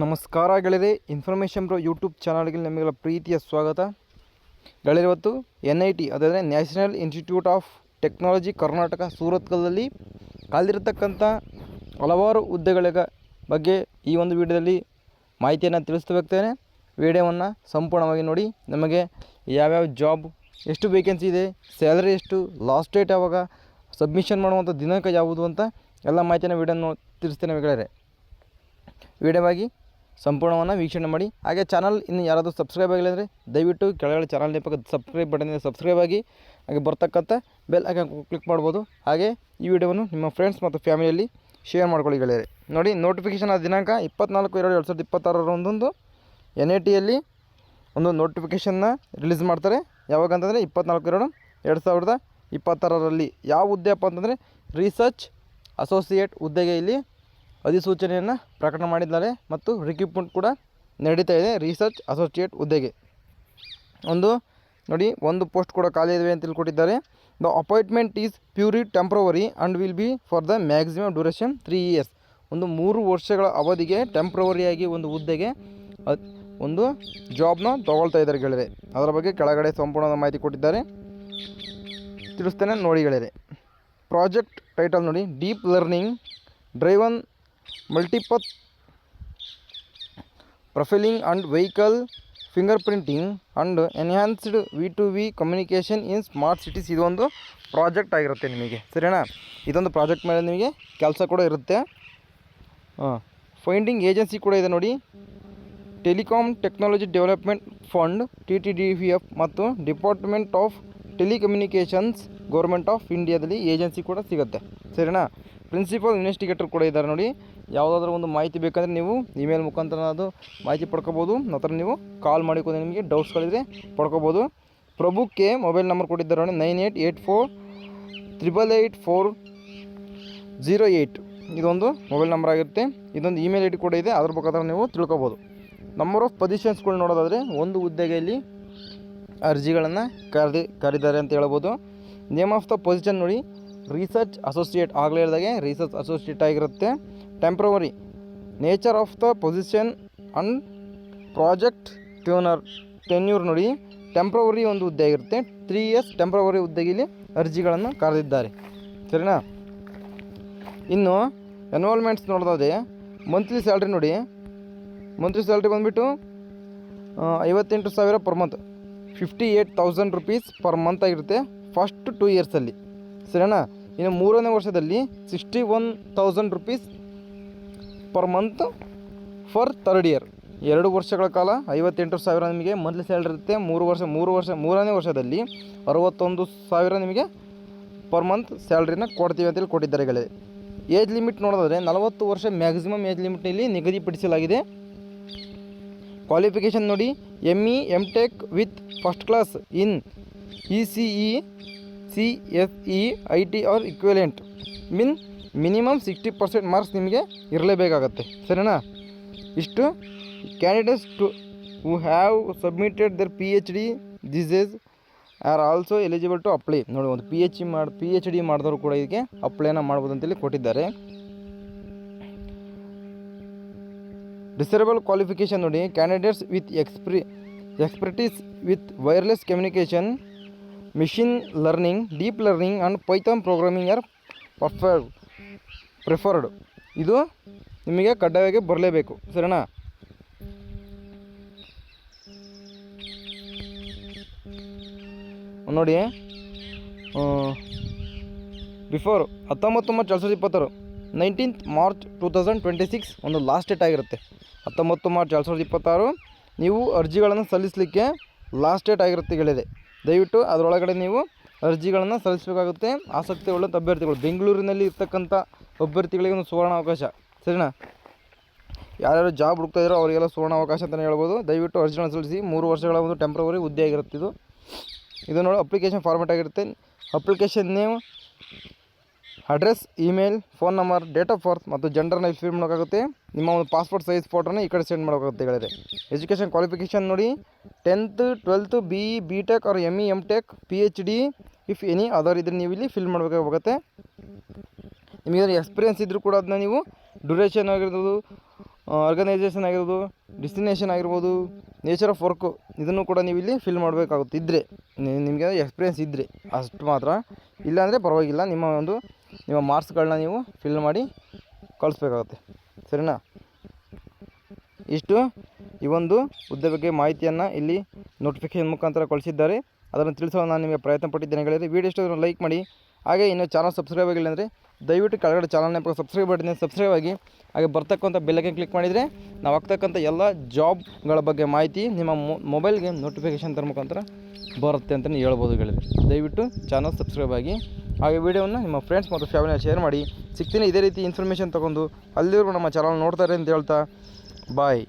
ನಮಸ್ಕಾರ ಗೆಳೆಯರೆ, information bro YouTube ಚಾನಲ್ಗೆ ನಿಮಗೆಲ್ಲ ಪ್ರೀತಿಯ ಸ್ವಾಗತ. ಗೆಳೆಯರೆ, ಇವತ್ತು NIT ಅದಾದರೆ national institute of technology Karnataka ಸೂರತ್ಕಲ್ದಲ್ಲಿ ಕಾಲಿರತಕ್ಕಂಥ ಹಲವಾರು ಹುದ್ದೆಗಳ ಬಗ್ಗೆ ಈ ಒಂದು ವಿಡಿಯೋದಲ್ಲಿ ಮಾಹಿತಿಯನ್ನು ತಿಳಿಸ್ತಾ ವಿಡಿಯೋವನ್ನು ಸಂಪೂರ್ಣವಾಗಿ ನೋಡಿ. ನಮಗೆ ಯಾವ್ಯಾವ ಜಾಬ್, ಎಷ್ಟು ವೇಕೆನ್ಸಿ ಇದೆ, ಸ್ಯಾಲರಿ ಎಷ್ಟು, ಲಾಸ್ಟ್ ಡೇಟ್ ಯಾವಾಗ, ಸಬ್ಮಿಷನ್ ಮಾಡುವಂಥ ದಿನಾಂಕ ಯಾವುದು ಅಂತ ಎಲ್ಲ ಮಾಹಿತಿಯನ್ನು ವಿಡಿಯೋ ತಿಳಿಸ್ತೇನೆ ಗೆಳೆಯರೆ. ವಿಡಿಯೋವಾಗಿ ಸಂಪೂರ್ಣವನ್ನು ವೀಕ್ಷಣೆ ಮಾಡಿ. ಹಾಗೆ ಚಾನಲ್ ಇನ್ನು ಯಾರಾದರೂ ಸಬ್ಸ್ಕ್ರೈಬ್ ಆಗಿಲ್ಲ ಅಂದರೆ ದಯವಿಟ್ಟು ಕೆಳಗಡೆ ಚಾನಲ್ ನೇಪಕ ಸಬ್ಸ್ಕ್ರೈಬ್ ಬಟನ್ ಸಬ್ಸ್ಕ್ರೈಬ್ ಆಗಿ, ಹಾಗೆ ಬರ್ತಕ್ಕಂಥ ಬೆಲ್ ಐಕಾನ್ ಕ್ಲಿಕ್ ಮಾಡ್ಬೋದು. ಹಾಗೆ ಈ ವಿಡಿಯೋವನ್ನು ನಿಮ್ಮ ಫ್ರೆಂಡ್ಸ್ ಮತ್ತು ಫ್ಯಾಮಿಲಿಯಲ್ಲಿ ಶೇರ್ ಮಾಡ್ಕೊಳ್ಳಿ ಗೆಳೆಯರೆ. ನೋಡಿ, ನೋಟಿಫಿಕೇಷನ್ ಆದ ದಿನಾಂಕ 24/2/2026 NITಯಲ್ಲಿ ಒಂದು ನೋಟಿಫಿಕೇಷನ್ನ ರಿಲೀಸ್ ಮಾಡ್ತಾರೆ. ಯಾವಾಗ ಅಂತಂದರೆ 24/2/2026 ಯಾವ ಹುದ್ದೆಯಪ್ಪ ಅಂತಂದರೆ ರಿಸರ್ಚ್ ಅಸೋಸಿಯೇಟ್ ಹುದ್ದೆಗೆ ಇಲ್ಲಿ ಅಧಿಸೂಚನೆಯನ್ನು ಪ್ರಕಟಣೆ ಮಾಡಿದ್ದಾರೆ ಮತ್ತು ರಿಕ್ರೂಟ್ಮೆಂಟ್ ಕೂಡ ನಡೀತಾ ಇದೆ. ರಿಸರ್ಚ್ ಅಸೋಸಿಯೇಟ್ ಹುದ್ದೆಗೆ ಒಂದು ಪೋಸ್ಟ್ ಕೂಡ ಖಾಲಿ ಇದೆ ಅಂತ ತಿಳ್ಕೊಟ್ಟಿದ್ದಾರೆ. The appointment is purely temporary and will be for the maximum duration 3 years. 3 ವರ್ಷಗಳ ಅವಧಿಗೆ ಟೆಂಪ್ರವರಿಯಾಗಿ ಒಂದು ಹುದ್ದೆಗೆ ಒಂದು ಜಾಬ್ನ ತೊಗೊಳ್ತಾ ಇದ್ದಾರೆ ಗೆಳೆಯರೆ. ಅದರ ಬಗ್ಗೆ ಕೆಳಗಡೆ ಸಂಪೂರ್ಣವಾದ ಮಾಹಿತಿ ಕೊಟ್ಟಿದ್ದಾರೆ, ತಿಳಿಸ್ತೇನೆ ನೋಡಿ ಗೆಳೆಯರೆ. ಪ್ರಾಜೆಕ್ಟ್ ಟೈಟಲ್ ನೋಡಿ, deep learning driven multipath profiling and vehicle fingerprinting and enhanced V2V communication in smart cities. ಇದೊಂದು ಪ್ರಾಜೆಕ್ಟ್ ಆಗಿರುತ್ತೆ ನಿಮಗೆ, ಸರಿನಾ? ಇದೊಂದು ಪ್ರಾಜೆಕ್ಟ್ ಮೇಲೆ ನಿಮಗೆ ಕೆಲಸ ಕೂಡ ಇರುತ್ತೆ. ಫೈಂಡಿಂಗ್ ಏಜೆನ್ಸಿ ಕೂಡ ಇದೆ ನೋಡಿ, telecom technology development fund TTDFF ಮತ್ತು department of telecommunications government of ಇಂಡಿಯಾದಲ್ಲಿ ಏಜೆನ್ಸಿ ಕೂಡ ಸಿಗುತ್ತೆ, ಸರಿನಾ? ಪ್ರಿನ್ಸಿಪಲ್ ಇನ್ವೆಸ್ಟಿಗೇಟರ್ ಕೂಡ ಇದ್ದಾರೆ ನೋಡಿ. ಯಾವುದಾದ್ರೂ ಒಂದು ಮಾಹಿತಿ ಬೇಕಂದರೆ ನೀವು ಇಮೇಲ್ ಮುಖಾಂತರ ಅದು ಮಾಹಿತಿ ಪಡ್ಕೋಬೋದು. ನಂತರ ನೀವು ಕಾಲ್ ಮಾಡಿಕೊಂಡು ನಿಮಗೆ ಡೌಟ್ಸ್ಗಳಿದ್ರೆ ಪಡ್ಕೋಬೋದು. ಪ್ರಭು ಕೆ ಮೊಬೈಲ್ ನಂಬರ್ ಕೊಟ್ಟಿದ್ದಾರೆ ನೋಡಿ, 9884884008. ಇದೊಂದು ಮೊಬೈಲ್ ನಂಬರ್ ಆಗಿರುತ್ತೆ. ಇದೊಂದು ಇಮೇಲ್ ID ಕೂಡ ಇದೆ, ಅದ್ರ ಮುಖಾಂತರ ನೀವು ತಿಳ್ಕೊಬೋದು. ನಂಬರ್ ಆಫ್ ಪೊಸಿಷನ್ಸ್ಗಳು ನೋಡೋದಾದರೆ ಒಂದು ಹುದ್ದೆಗೆ ಇಲ್ಲಿ ಅರ್ಜಿಗಳನ್ನು ಕರೆದಿದ್ದಾರೆ ಅಂತ ಹೇಳ್ಬೋದು. ನೇಮ್ ಆಫ್ ದ ಪೊಸಿಷನ್ ನೋಡಿ, ರಿಸರ್ಚ್ ಅಸೋಸಿಯೇಟ್, ಆಗಲೇ ಹೇಳಿದಾಗೆ ರಿಸರ್ಚ್ ಅಸೋಸಿಯೇಟ್ ಆಗಿರುತ್ತೆ. Temporary nature of the position and project tenure ನೋಡಿ, ಟೆಂಪ್ರವರಿ ಒಂದು ಹುದ್ದೆ ಆಗಿರುತ್ತೆ. 3 years ಟೆಂಪ್ರವರಿ ಹುದ್ದೆಗೆ ಇಲ್ಲಿ ಅರ್ಜಿಗಳನ್ನು ಕರೆದಿದ್ದಾರೆ, ಸರಿನಾ? ಇನ್ನು ಎನ್ರೋಲ್ಮೆಂಟ್ಸ್ ನೋಡೋದಾದರೆ ಮಂತ್ಲಿ ಸ್ಯಾಲ್ರಿ ನೋಡಿ, ಮಂತ್ಲಿ ಸ್ಯಾಲ್ರಿ ಬಂದುಬಿಟ್ಟು 58,000 per month, 58,000 rupees per month ಆಗಿರುತ್ತೆ ಫಸ್ಟ್ 2 yearsಲ್ಲಿ, ಸರಿನಾ? ಇನ್ನು 3ನೇ ವರ್ಷದಲ್ಲಿ 61,000 rupees per month for 3rd year. 2 ವರ್ಷಗಳ ಕಾಲ 58,000 ನಿಮಗೆ ಮಂತ್ಲಿ ಸ್ಯಾಲ್ರಿ ಇರುತ್ತೆ. 3ನೇ ವರ್ಷದಲ್ಲಿ 61,000 ನಿಮಗೆ ಪರ್ ಮಂತ್ ಸ್ಯಾಲ್ರಿನ ಕೊಡ್ತೀವಿ ಅಂತೇಳಿ ಕೊಟ್ಟಿದ್ದಾರೆ ಗೆಳೆಯರೆ. ಏಜ್ ಲಿಮಿಟ್ ನೋಡೋದಾದರೆ 40 ವರ್ಷ ಮ್ಯಾಕ್ಸಿಮಮ್ ಏಜ್ ಲಿಮಿಟ್ನಲ್ಲಿ ನಿಗದಿಪಡಿಸಲಾಗಿದೆ. ಕ್ವಾಲಿಫಿಕೇಷನ್ ನೋಡಿ, ME MTech with first class in ECE CSE IT or equivalent minimum 60% marks ನಿಮಗೆ ಇರಲೇಬೇಕಾಗತ್ತೆ, ಸರಿನಾ? ಇಷ್ಟು candidates who have submitted their PhD this are also eligible to apply. ನೋಡಿ, ಒಂದು PhD ಮಾಡಿದವರು ಕೂಡ ಇದಕ್ಕೆ ಅಪ್ಲೈನ ಮಾಡ್ಬೋದು ಅಂತೇಳಿ ಕೊಟ್ಟಿದ್ದಾರೆ. ಡಿಸೇಬಲ್ ಕ್ವಾಲಿಫಿಕೇಷನ್ ನೋಡಿ, candidates with expertise with wireless communication, machine learning, deep learning and Python programming are preferred. ಇದು ನಿಮಗೆ ಕಡ್ಡಾಯವಾಗಿ ಬರಲೇಬೇಕು, ಸರಿನಾ? ನೋಡಿ, ಬಿಫೋರ್ 19 ಮಾರ್ಚ್ 2026, 19th March 2026 ಒಂದು ಲಾಸ್ಟ್ ಡೇಟ್ ಆಗಿರುತ್ತೆ. 19 ಮಾರ್ಚ್ 2026 ನೀವು ಅರ್ಜಿಗಳನ್ನು ಸಲ್ಲಿಸಲಿಕ್ಕೆ ಲಾಸ್ಟ್ ಡೇಟ್ ಆಗಿರುತ್ತೆ ಗೆಳೆಯರೆ. ದಯವಿಟ್ಟು ಅದರೊಳಗಡೆ ನೀವು ಅರ್ಜಿಗಳನ್ನು ಸಲ್ಲಿಸಬೇಕಾಗುತ್ತೆ. ಆಸಕ್ತಿ ಉಳ್ಳಂಥ ಅಭ್ಯರ್ಥಿಗಳು, ಬೆಂಗಳೂರಿನಲ್ಲಿ ಇರ್ತಕ್ಕಂಥ ಅಭ್ಯರ್ಥಿಗಳಿಗೆ ಒಂದು ಸುವರ್ಣ ಅವಕಾಶ, ಸರಿನಾ? ಯಾರ್ಯಾರು ಜಾಬ್ ಹುಡುಕ್ತಾ ಇದ್ದಾರೋ ಅವರಿಗೆಲ್ಲ ಸುವರ್ಣ ಅವಕಾಶ ಅಂತಲೇ ಹೇಳ್ಬೋದು. ದಯವಿಟ್ಟು ಅರ್ಜಿಗಳನ್ನು ಸಲ್ಲಿಸಿ. 3 ವರ್ಷಗಳ ಒಂದು ಟೆಂಪ್ರವರಿ ಹುದ್ದೆ ಆಗಿರುತ್ತೆ ಇದು ನೋಡಿ. ಅಪ್ಲಿಕೇಶನ್ ಫಾರ್ಮೆಟ್ ಆಗಿರುತ್ತೆ. Application name, address, email, phone number, date of birth ಮತ್ತು ಜೆಂಡರ್ನ ಫಿಲ್ ಮಾಡೋಕ್ಕಾಗುತ್ತೆ. ನಿಮ್ಮ ಒಂದು ಪಾಸ್ಪೋರ್ಟ್ ಸೈಜ್ ಫೋಟೋನ ಈ ಕಡೆ ಸೆಂಡ್ ಮಾಡೋಕ್ಕಾಗುತ್ತೆ ಗೆಳೆಯರೆ. ಎಜುಕೇಷನ್ ಕ್ವಾಲಿಫಿಕೇಷನ್ ನೋಡಿ, 10th 12th BE BTech or ME MTech PhD if any other ಇದ್ರೆ ನೀವು ಇಲ್ಲಿ ಫಿಲ್ ಮಾಡಬೇಕಾಗುತ್ತೆ. ನಿಮಗೆ ಎಕ್ಸ್ಪೀರಿಯೆನ್ಸ್ ಇದ್ದರೂ ಕೂಡ ಅದನ್ನ ನೀವು ಡ್ಯೂರೇಷನ್ ಆಗಿರ್ಬೋದು ಆರ್ಗನೈಸೇಷನ್ ಆಗಿರ್ಬೋದು, ಡೆಸ್ಟಿನೇಷನ್ ಆಗಿರ್ಬೋದು, ನೇಚರ್ ಆಫ್ ವರ್ಕು, ಇದನ್ನು ಕೂಡ ನೀವು ಇಲ್ಲಿ ಫಿಲ್ ಮಾಡಬೇಕಾಗುತ್ತೆ. ಇದ್ದರೆ ನಿಮಗೆ ಎಕ್ಸ್ಪೀರಿಯೆನ್ಸ್ ಇದ್ದರೆ ಅಷ್ಟು ಮಾತ್ರ, ಇಲ್ಲಾಂದರೆ ಪರವಾಗಿಲ್ಲ. ನಿಮ್ಮ ಮಾರ್ಕ್ಸ್ಗಳನ್ನ ನೀವು ಫಿಲ್ ಮಾಡಿ ಕಳಿಸ್ಬೇಕಾಗುತ್ತೆ. ಸರಿನಾ? ಇಷ್ಟು ಈ ಒಂದು ಹುದ್ದೆ ಬಗ್ಗೆ ಮಾಹಿತಿಯನ್ನು ಇಲ್ಲಿ ನೋಟಿಫಿಕೇಶನ್ ಮುಖಾಂತರ ಕಳಿಸಿದ್ದಾರೆ. ಅದನ್ನು ತಿಳಿಸಲು ನಾನು ನಿಮಗೆ ಪ್ರಯತ್ನ ಪಟ್ಟಿದ್ದೇನೆ ಗೆಳೆಯರೆ. ವಿಡಿಯೋ ಇಷ್ಟ ಲೈಕ್ ಮಾಡಿ. ಹಾಗೆ ಇನ್ನೂ ಚಾನಲ್ ಸಬ್ಸ್ಕ್ರೈಬ್ ಆಗಿಲ್ಲ ಅಂದರೆ ದಯವಿಟ್ಟು ಕೆಳಗಡೆ ಚಾನಲ್ನ ಸಬ್ಸ್ಕ್ರೈಬ್ ಮಾಡಿದ್ದೀನಿ, ಸಬ್ಸ್ಕ್ರೈಬ್ ಆಗಿ. ಹಾಗೆ ಬರ್ತಕ್ಕಂಥ ಬೆಲ್ಲೈಕನ್ ಕ್ಲಿಕ್ ಮಾಡಿದರೆ ನಾವು ಆಗ್ತಕ್ಕಂಥ ಎಲ್ಲ ಜಾಬ್ಗಳ ಬಗ್ಗೆ ಮಾಹಿತಿ ನಿಮ್ಮ ಮೊಬೈಲ್ಗೆ ನೋಟಿಫಿಕೇಶನ್ ತರ ಮುಖಾಂತರ ಬರುತ್ತೆ ಅಂತಲೇ ಹೇಳ್ಬೋದು ಗೆಳೆಯರೆ. ದಯವಿಟ್ಟು ಚಾನಲ್ ಸಬ್ಸ್ಕ್ರೈಬ್ ಆಗಿ. ಹಾಗೆ ವಿಡಿಯೋವನ್ನು ನಿಮ್ಮ ಫ್ರೆಂಡ್ಸ್ ಮತ್ತು ಫ್ಯಾಮಿಲಿಯಲ್ಲಿ ಶೇರ್ ಮಾಡಿ. ಸಿಗ್ತೀನಿ ಇದೇ ರೀತಿ ಇನ್ಫಾರ್ಮೇಷನ್ ತೊಗೊಂಡು. ಅಲ್ಲಿವರೆಗೂ ನಮ್ಮ ಚಾನಲ್ ನೋಡ್ತಾರೆ ಅಂತ ಹೇಳ್ತಾ ಬಾಯ್.